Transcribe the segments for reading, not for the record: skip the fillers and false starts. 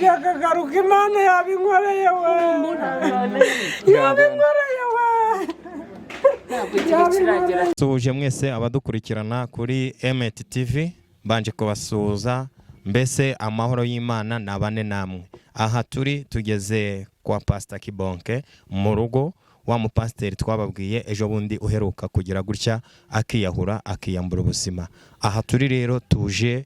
akagaruka Imana yabinkoreye we yabinkoreye we. Tuje mwese abadukurikirana kuri MT TV banje kubasuhuza mbese amahoro y'Imana nabane namwe. Aha turi tugeze kwa Pastor Kibonke mu rugo wa mupasiteri twababwiye ejo bundi uheruka kugira gutya akiyahura akiyambura ubuzima. Aha turi rero tuje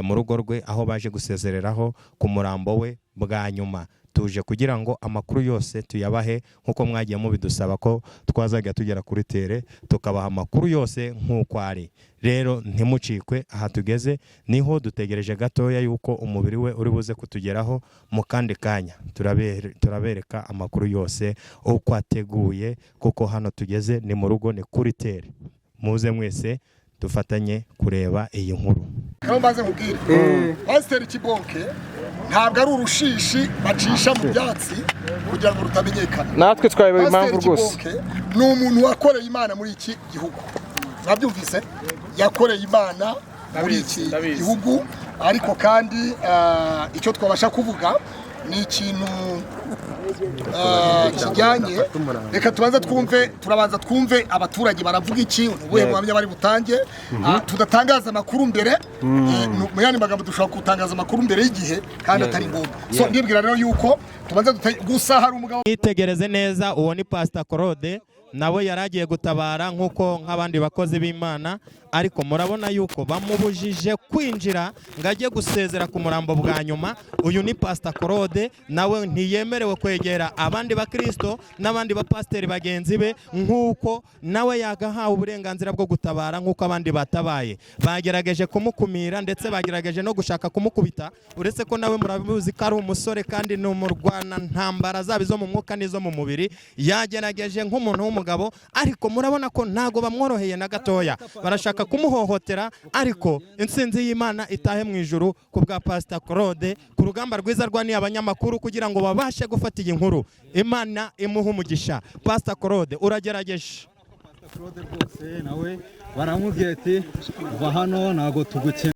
mu rugo rwe aho baje gusezereraho ku murambo we bwa nyuma. Tuje kugira ngo amakuru yose tuyabahe nkuko mwagiye mubidusaba ko twazajya tugera kuri tere tukabaha amakuru yose nkuko ari. Rero ntimucikwe, aha tugeze niho dutegereje gatoya yuko umubiri we uri buze kutugeraho mu kandi kanya. Turabereka amakuru yose uko ateguye kuko hano tugeze ni mu rugo, ni kuri tere. Muze mwese dufatanye kureba iyi nkuru. Aho maze mubwire Pastor Kibonke ntabwo ari urushishi bacisha mu byatsi kugira ngo rutamenyekana. Natwe twayoboye impamvu rwose. Ni umuntu wakoreye Imana muri iki gihugu. Nabyumvise yakoreye Imana muri iki gihugu, ariko kandi icyo twabasha kuvuga ni ikintu kijyanye. Reka turabanza twumve abaturage baravuga iki, ubuhe buhamya bari butange. Tudatangaza amakuru mbere, mu yandi magambo dushobora gutangaza amakuru mbere y'igihe kandi atari ngombwa. So ndibwira rero yuko tubanza gusa hari umugabo. Itegereze neza, uwo ni Pastor Claude nawe yaragiye gutabara nkuko nk'abandi bakozi b'Imana, ariko murabona yuko bamubujije kwinjira ngo ajye gusezera ku murambo bwa nyuma. Uyu ni Pastor Claude, nawe ntiyemerewe kwegera abandi bakristo n'abandi bapasteri bagenzi be nkuko nawe yagahawe uburenganzira bwo gutabara nkuko abandi batabaye. Bagerageje kumukumira ndetse bagerageje no gushaka kumukubita, uretse ko nawe murabizi ko ari umusore kandi ni umurwana ntambara zabo zo mu mwuka n'izo mu mubiri. Yagerageje nk'umuntu w'umugabo, ariko murabona ko ntago bamworoheye na gatoya. Barashaka kumuhohotera, ariko intsinzi y'Imana itahe mu ijuru ku bwa Pastor Claude. Ku rugamba rwiza rwa ni abanyamakuru kugira ngo babashe gufata iyi nkuru. Imana imuha umugisha. Pastor Claude uragerageje. Pastor Claude rwose nawe baramubwiye ati va hano ntago tugukene.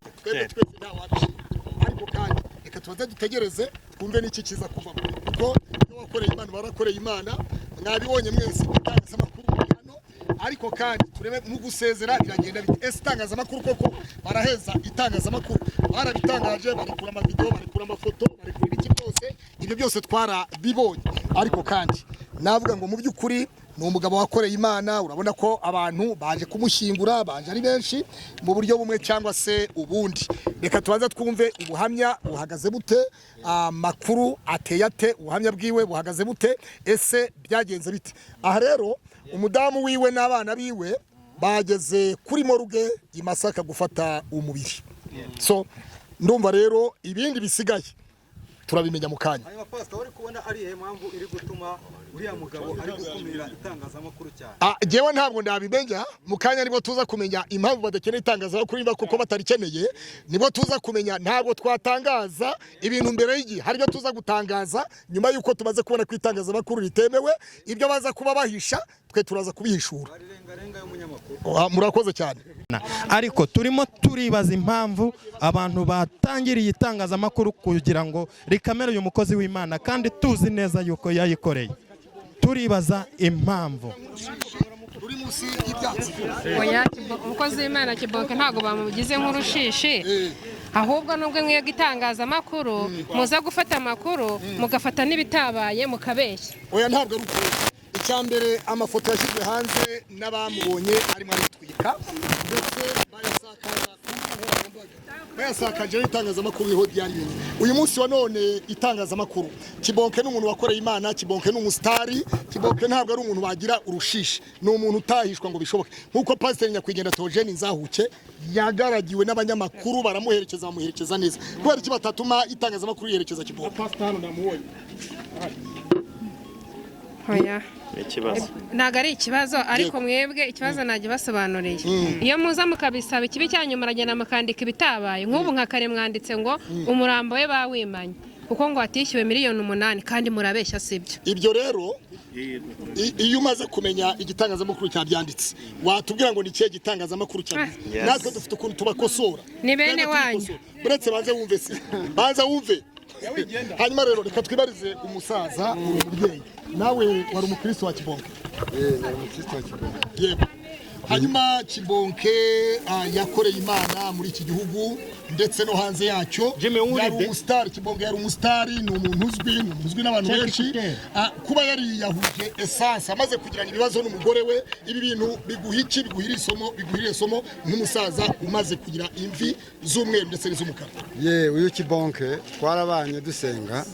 Ariko kandi reka tubanze dutegereze twumve n'iki kiza kuva kuko wakoreye Imana barakoreye Imana. Mwabibonye mwese itangazamakuru hano, ariko kandi turebe mu gusezera biragenda bite. Itangazamakuru koko baraheza itangazamakuru barabitangaje, barikura amavideo, barikura amafoto, barikura iki byose, ibyo byose twarabibonye. Ariko kandi navuga ngo mu by'ukuri ni umugabo wakoreye Imana. Urabona ko abantu baje kumushyingura, baje ari benshi mu buryo bumwe cyangwa se ubundi. Reka tubanza twumve ubuhamya buhagaze bute, amakuru ateye ate, ubuhamya bwiwe buhagaze bute, ese byagenze bite. Aha rero umudamu wiwe n'abana biwe bageze kuri moruge i Masaka gufata umubiri. So ndumva rero ibindi bisigaye turabimenya mu kanya. Hanyuma Pastor uri kubona ari impamvu iri gutuma uriya mugabo ari gukumira itangazamakuru cyane. Jewe ntabwo ndabimenya, mu kanya nibwo tuza kumenya impamvu badakeneye itangazamakuru, niba kuko batarikeneye nibwo tuza kumenya. Ntabwo twatangaza ibintu mbere y'igihe, haribyo tuza gutangaza nyuma yuko tumaze kubona ko itangazamakuru ritemewe. Ibyo baza kuba bahisha twe turaza kubihishura. Murakoze cyane. Ariko turimo turibaza impamvu abantu batangiriye itangazamakuru kugira ngo rikamere uyu mukozi w'Imana kandi tuzi neza yuko yayikoreye. Turibaza impamvu. Oya, umukozi w'Imana Kibonke ntago bamugize nk'urushishi, ahubwo nubwo mwebwe itangazamakuru muza gufata amakuru mugafata n'ibitabaye mukabeshya. Oya ntabwo ari ukuri. Icyambere amafoto yashyizwe hanze n'abamubonye arimo aritwika ndetse bayasakaje itangazamakuru niho ryanyine. Uyu munsi wa none itangazamakuru, Kibonke n'umuntu wakoreye Imana, Kibonke n'umusitari, Kibonke ntabwo ari umuntu wagira urushishi, ni umuntu utahishwa ngo bishoboke. Nkuko Pastor Nyakwigendera Theogene Nzahuke yagaragiwe n'abanyamakuru baramuherekeza, bamuherekeza neza. Kubera iki batatuma itangazamakuru yerekeza Kibonke? Pastor namubonye. Oya, ntago ari ikibazo, ariko mwebwe ikibazo najye basobanuriye. Iyo muza mukabisaba ikibi cyanyu muragenda mukandika ibitabaye. Nk'ubu nka kare mwanditse ngo umurambo we bawimanye kuko ngo atishyuwe $8,000,000 kandi murabeshya sibyo. Ibyo rero iyo umaze kumenya igitangazamakuru cyabyanditse watubwira ngo ni kiye gitangazamakuru cyanditse. Natwe dufite ukuntu tubakosora. Ni bene wanyu. Buretse banze wumve se. Banza wumve. hanyuma rero reka twibarize umusaza umubyeyi nawe wari umukristo wa Kibonke nari umukristo wa Kibonke yego hanyuma Kibonke yakoreye Imana muri iki gihugu ndetse no hanze yacyo yari umustar Kibonke yari umustar ni umuntu uzwi n'abantu benshi kuba yari yahuje essence amaze kugirana ibibazo n'umugore we ibi bintu biguhira isomo nk'umusaza umaze kugira imvi z'umweru ndetse n'iz'umukara uyu Kibonke twarabanye dusenga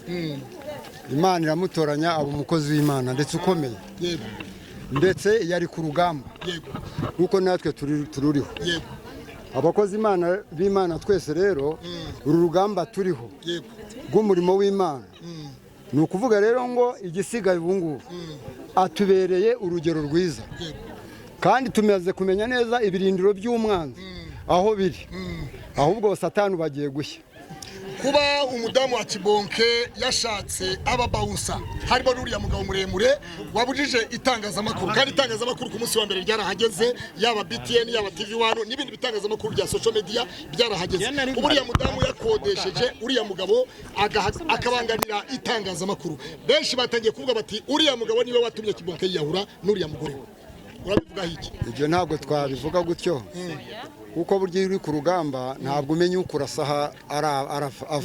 Imana iramutoranya aba umukozi w'Imana ndetse ukomeye yego ndetse yari ku rugamba yego kuko natwe tururiho yego abakozi b'Imana twese rero uru rugamba turiho yego rw'umurimo w'Imana ni ukuvuga rero ngo igisigaye ubu ngubu atubereye urugero rwiza kandi tumaze kumenya neza ibirindiro by'umwanzi aho biri ahubwo Satani bagiye gushya kuba umudamu wa Kibonke yashatse ababawusa harimo n'uriya mugabo muremure wabujije itangazamakuru kandi itangazamakuru ku munsi wa mbere ryarahageze yaba BTN yaba TV1 n'ibindi bitangazamakuru bya social media byarahageze uriya mudamu yakodesheje uriya mugabo akabanganira itangazamakuru benshi batangiye kuvuga bati uriya mugabo niwe watumye Kibonke yiyahura n'uriya mugore we urabivuga iki ibyo ntabwo twabivuga gutyo kuko buryo uri ku rugamba ntabwo umenya uko urasaha arafa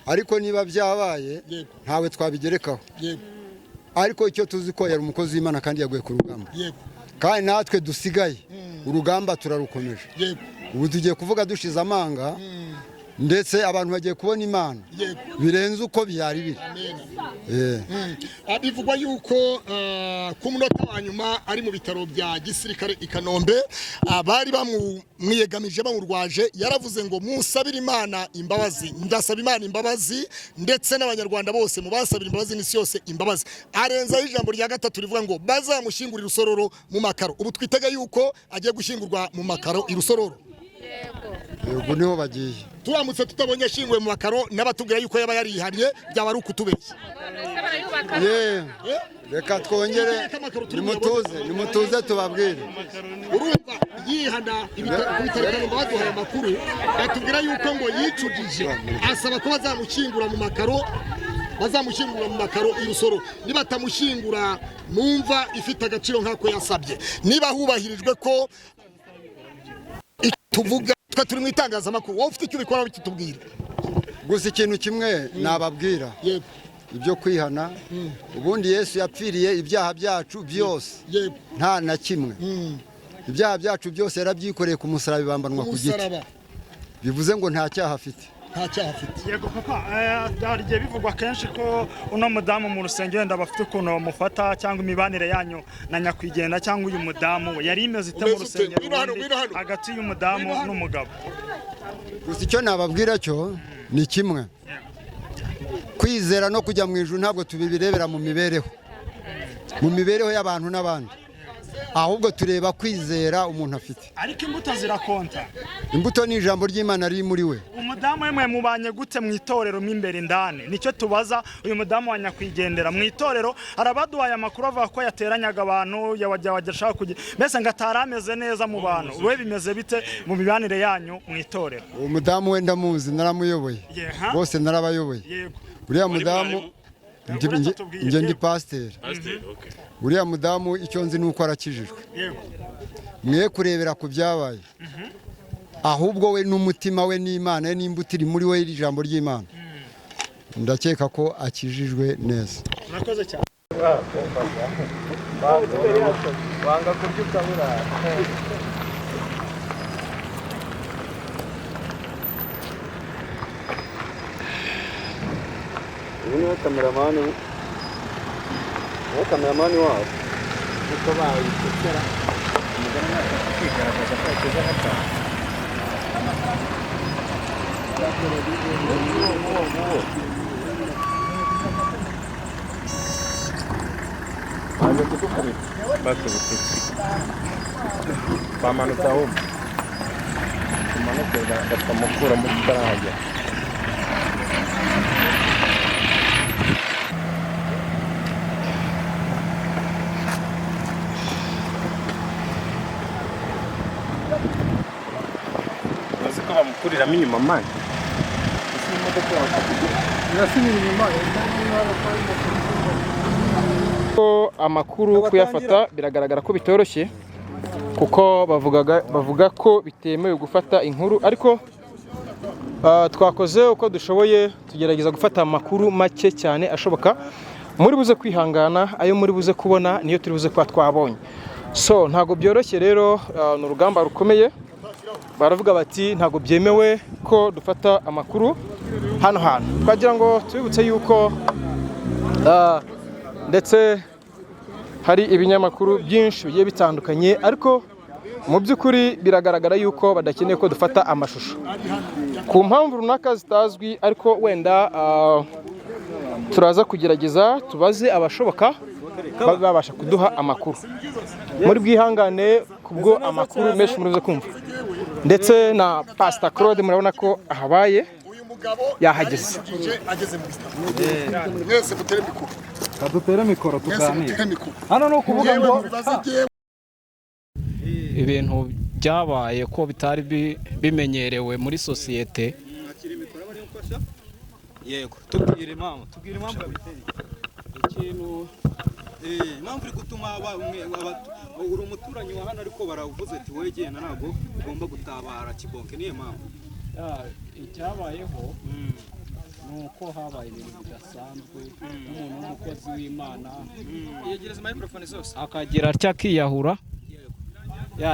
ariko niba byabaye ntawe twabigerekaho ariko icyo tuzi ko yari umukozi w'Imana kandi yaguye ku rugamba kandi natwe dusigaye urugamba turarukomeje ubu tugiye kuvuga dushize amanga ndetse abantu bagiye kubona Imana birenze uko byari biri bivugwa yuko ku munota wa nyuma ari mu bitaro bya gisirikare i Kanombe bari bamwiyegamije bamurwaje yaravuze ngo musabire Imana imbabazi ndasaba Imana imbabazi ndetse n'abanyarwanda bose mubasabira imbabazi n'isi yose imbabazi arenzaho ijambo rya gatatu rivuga ngo bazamushingurira urusororo mu makaro ubu twitega yuko agiye gushingurwa mu makaro i Rusororo ubu niho bagiye turamutse tutabonye ashinguwe mu makaro n'abatubwira yuko yaba yarihariye byaba ari ukutubeshya reka twongere nimutuze tubabwire urumva yihana ibitaro baduhaye amakuru batubwira yuko ngo yicujije asaba ko bazamushyingura mu makaro i Rusoro nibatamushyingura mu mva ifite agaciro nk'ako yasabye niba hubahirijwe ko tuvuga turi mu itangazamakuru wowe ufite icyo ubikora bitubwira gusa ikintu kimwe nababwira ibyo kwihana ubundi Yesu yapfiriye ibyaha byacu byose nta na kimwe ibyaha byacu byose yarabyikoreye ku musaraba bambanwa ku giti bivuze ngo nta cyaha afite yego papa hari igihe bivugwa kenshi ko uno mudamu mu rusengero wenda bafite ukuntu bamufata cyangwa imibanire yanyu na nyakwigendera cyangwa uyu mudamu yari imeze ite mu rusengero hagati y'umudamu n'umugabo gusa icyo nababwira cyo ni kimwe kwizera no kujya mu ijuru ntabwo tubibirebera mu mibereho y'abantu n'abandi ahubwo tureba kwizera umuntu afite ariko imbuto zirakonta imbuto ni ijambo ry'Imana riri muri we umudamu wemwe mubanye gute mu itorero imbere indani nicyo tubaza uyu mudamu wa nyakwigendera mu itorero arabaduhaye amakuru avuga ko yateranyaga abantu yawajya kugira mbese ngo atarameze neza mu bantu we bimeze bite mu mibanire yanyu mu itorero uwo mudamu we ndamuzi naramuyoboye bose narabayoboye uriya mudamu njye ndi pasiteri uriya mudamu icyo nzi ni uko arakijijwe mwe kurebera ku byabaye ahubwo we n'umutima we n'Imana ye n'imbuto iri muri we iri jambo ry'Imana ndakeka ko akijijwe neza murakoze cyane wanga kurya ukaburara ubu niwe kameramani wabo uko bayitekera umugore ntabwo kwigaragaza ko yateze agatanga baje kudukubita batubutse bamanutse ahubwo tumanuke bakamukura mu tutarahagera bamukuriramo inyuma mani isi imodoka irasubira inyuma amakuru kuyafata biragaragara ko bitoroshye kuko bavuga ko bitemewe gufata inkuru ariko twakoze uko dushoboye tugerageza gufata amakuru make cyane ashoboka muri buze kwihangana ayo muri buze kubona niyo turi buze kuba twabonye so ntago byoroshye rero ni urugamba rukomeye baravuga bati ntago byemewe ko dufata amakuru hano hantu twagira ngo tubibutse yuko ndetse hari ibinyamakuru byinshi bigiye bitandukanye ariko mu by'ukuri biragaragara yuko badakeneye ko dufata amashusho ku mpamvu runaka zitazwi ariko wenda turaza kugerageza tubaze abashoboka babasha kuduha amakuru muri bwihangane kubwo amakuru menshi murize kumva ndetse na Pastor Claude murabona ko ahabaye yahageze mwese mutere mikoro kadutere mikoro tuganire hano no kuvuga ngo ibintu byabaye ko bitari bimenyerewe muri sosiyete. yego tubwire impamvu biteye ikintu impamvu iri gutuma uri umuturanyi wa hano ariko baravuze ati wowe genda ntabwo ugomba gutabara Kibonke niyo mpamvu icyabayeho ni uko habaye ibintu bidasanzwe umuntu w'umukozi w'Imana yegereza microphone zose akagira atya akiyahura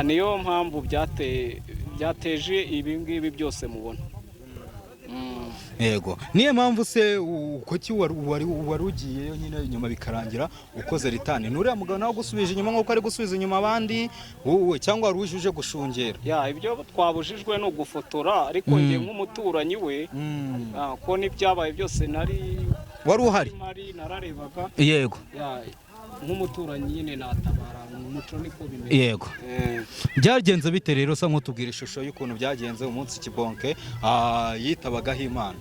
niyo mpamvu byateje ibi ngibi byose mubona. yego niyo mpamvu se ukoki wari ugiyeyo nyine nyuma bikarangira ukoze ritani nuriya mugabo nawe gusubije inyuma nk'uko ari gusubiza inyuma abandi wowe cyangwa wari uje gushungera ibyo twabujijwe no gufotora ariko njye nk'umuturanyi we ko n'ibyabaye byose wari uhari nararebaga yego nk'umuturanyi nyine natabara umuco niko bimeze. yego byagenze bite rero sa nk'utubwira ishusho y'ukuntu byagenze umunsi Kibonke yitabagaho Imana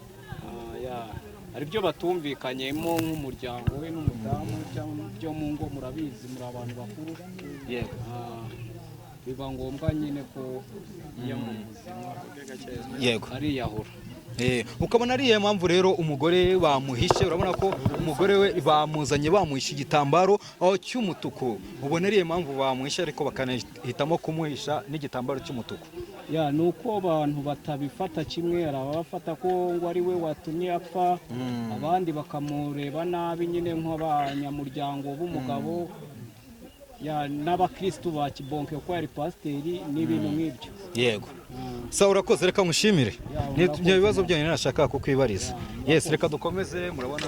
ari byo batumvikanyemo nk'umuryango we n'umudamu cyangwa byo mu ngo murabizi muri abantu bakuru yego biba ngombwa nyine ko iyo mu buzima yego ariyahura. ukabona ariyo mpamvu rero umugore bamuhishe urabona ko umugore we bamuzanye bamuhisha igitambaro cy'umutuku ubona ariyo mpamvu bamuhishe ariko bakanahitamo kumuhisha n'igitambaro cy'umutuku ni uko abantu batabifata kimwe hari abafata ko ngo ari we watumye apfa abandi bakamureba nabi nyine nk'abanyamuryango b'umugabo n'abakristu ba Kibonke ko yari pasiteri n'ibintu nk'ibyo. yego sawa urakoze reka nkushimire ni ibibazo byonyine nashaka kukwibariza reka dukomeze murabona